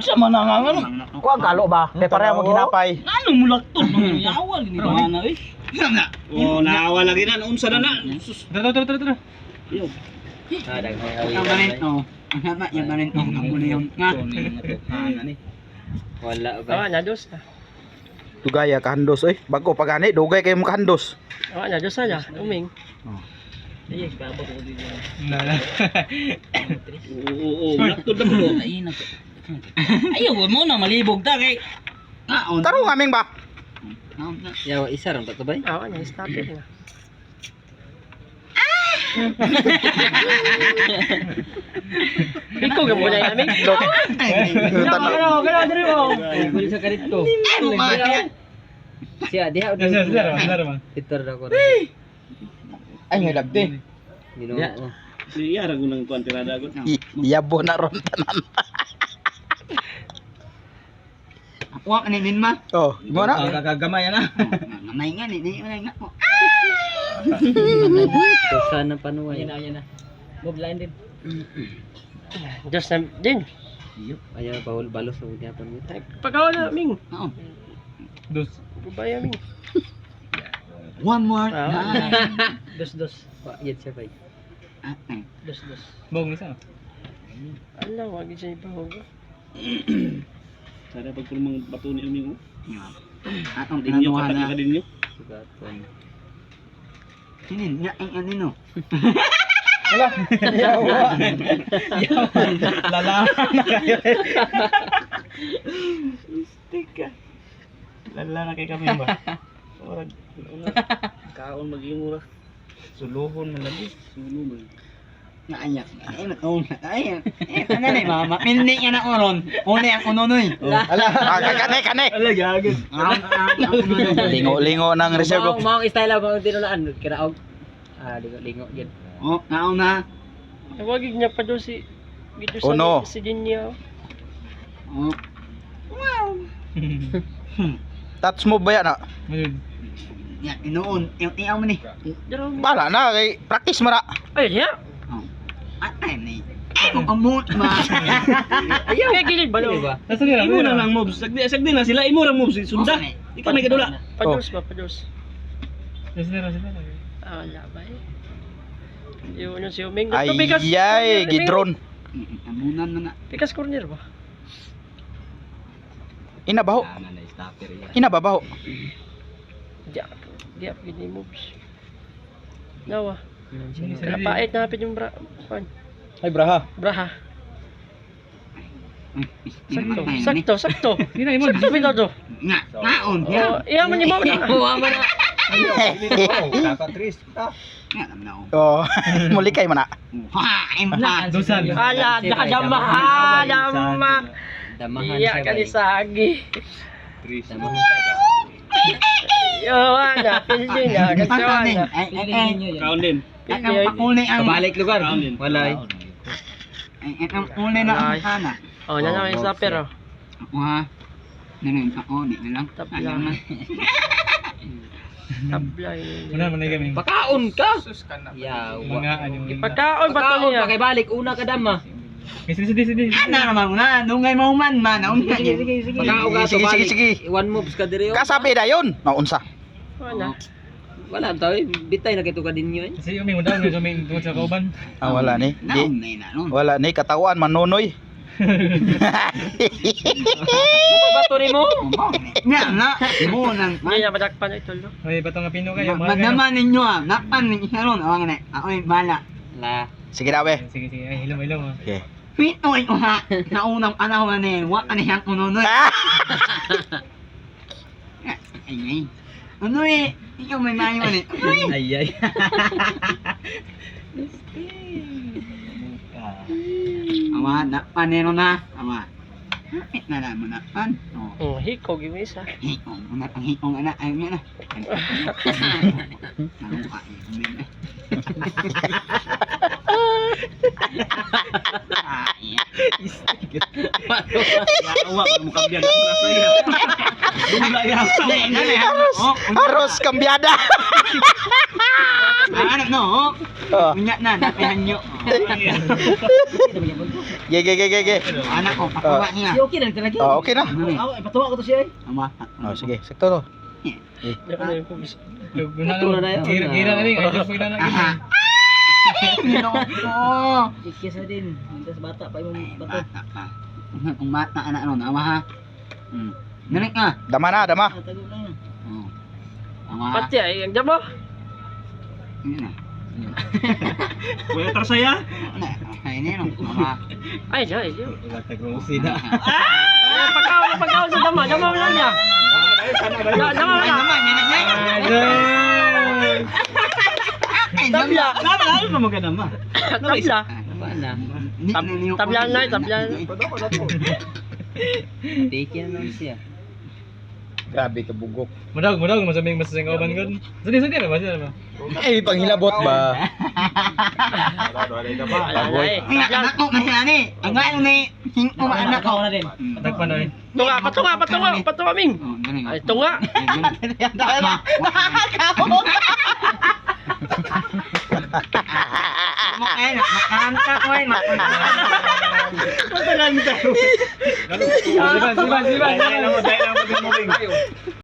Sa manangang ano? Kuha galo ba? May pareho mo ginapay. Ano mulakton? Yawal ni na eh. Oh, naawa lagi na. Unsa na na. Tara. Yo. Ang manit no. Ang hama yung manit no. Ang muna yung nga. Wala Awa na dos na. Dugaya kahandos eh. Bago pagani dugay kayo mo kahandos. Awa na dos na. Uming. Oo, mulakton na mo. Ayaw mo na malibog ta kay. Tarong aming ba? Yawa isa ram ta bay. Awa na stop it na. Ikaw gamon na yamin. Tanaw. Diri mo. Buli sa karit ko. Siya diha Peter na ko. Ay ngadabdi. Ginoo. Siya ra gunang tuan tirada ko. Yabo na ron tanan. Wa kanin ma. Oh, mo na. Kagamay na. Namay nga ni nga mo. Sana panuway. Yan na. Bob line din. Dos na din. Ayaw bawal balos sa unya pa mo. Pagawa na ming. Oo. Dos. Bubaya ming. One more. Dos. Wa yet siya bay. Dos. Bong isa. Ala wag siya ibahog. Sana pag pulmang bato ni Uming. Atong Dinyo tinanuhan katak na. ka dinyo. Sugaton. Kinin nga ang ano no. Wala. Yawan. Lalaman na kayo. Lala na kayo kami ba? Kaon magimura. Suluhon man lagi. Sulo man. Naayak. Ay matong. Ay. Ano ni mama? Minni nga na oron. Una ang unonoy. Kane. Ala gagod. Lingo ng reserve. Mao style ba tinulaan kiraog. Lingo gid. Oh, naon na. Wag niya pa do si Gito Oh, no. si Jinya. Oh. Touch mo ba yan? Mayun. Ya, inoon. Iyaw mo ni. Daro mi. Bala na kay practice mo na. Ay niya. Oh. Ay ni. Ay kung amot ma. Ayaw kay gilid ba no? Nasa nila? Imo na lang mobs. Sagdi na sila imo ra mobs sunda. Ikaw may kadula. Pados ba pados. Nasa nila? Ah, wala ba eh. Yun yung si Uming. Ay, gidron. Amunan na na. Pikas corner ba? Inabaho. Na stopper ya. Inababaho. Diap gini moves. Nawa. Napait na hapit yung pan. Ay braha. Braha. Sakto. Hindi na imo. Sakto bitaw do. Nga, naon. Oh, iya man ni mo. Kakatris. Nga, naon. Oh, muli kay mana. Ha, impa. Dosan. Ala, dama. Damahan Iya ka ni Sagi. Damahan siya. Yo, ana, pildi na. Katsawa na. Kaon din. Ang pakuli ang Kabalik lugar. Walay. ang uli na ang kana. Oh, na naman yung sapper oh. Wa. Nanay ka on ni lang. Tabla. Tabla yun. Muna kami. Pakaon ka. Yawa. Mga anyong. Ipagkaon pa to Pakaon niya. pa kay balik una ka dama. Sige. Ana naman na, dungay mo man man. Naon ka. Pakaon ka to Sige, balik. sige. One moves ka diri. Kasabi na yun. Maunsa. Wala. Wala tayo, bitay na kito ka din yun. Kasi uming mo daw nga uming tungod sa kauban. Ah, wala ni. Naon na naon. Wala ni katawan manunoy. Bato ni mo. Nga na. Mo nang Hindi niya padakpan ito lo. May bato nga pino kayo. magnaman ninyo ah. Napan ni Sharon awang na. Ako ay bala. La. Sige daw be. Sige. Ay, hilom. Okay. Pitoy uha. Naunang panahon ni wa ani hang unonoy. Ay. Ano eh? Ikaw may mayo ni. Ay. Awa, napan nero na. Awa. Hapit na naman napan. Oh. Hiko gimi isa. Hikong, ang hikong anak ay niya na. Naluka eh. Yawa mo kambiyan ang rasa ya. Dula ya. Aros kambyada. Anak no. Oh. Minyak na, dapihan nyo. Ge. Anak ko, patawa niya. Okay na talaga. Oh, okay na. Ipatawa ko to siya eh. Ama. Oh, sige, sakto to. Ano yung pubis? Guna Tura na yun. Gira na rin. Ay, joke na lang. Aha. Niloko. Ikis na din. Mintas bata pa yung bato. Bata pa. Kung mata anak ano, ama ha. Nanik ka. Dama na, dama. Tago na yun. Ama. Pati ay, ang damo. Yun na. Kuya Tarsaya. Ay, nino. Ama. Ay, diyan, ay, diyan. Sida. Pagkaw sa damo. Damo mo lang niya. Damo mo Ay, lang. naman, yan na. Ay, Tabla. Lalo na maganda ma. Tabla. Tabla. Tabla na, tabla na. Take yan lang siya. Grabe ka bugok. Mudag, masaming masasang kauban ko. Sudi na ba? Eh, panghilabot ba? Wala na eh. Ay, anak ko kasi ani. Ang ano ni singko anak ko. na din. Tagpan na eh. Patunga, Ming. Oh, galing. Ay, tunga. Makanta ko ay Siban. Dahil lang mo din mo.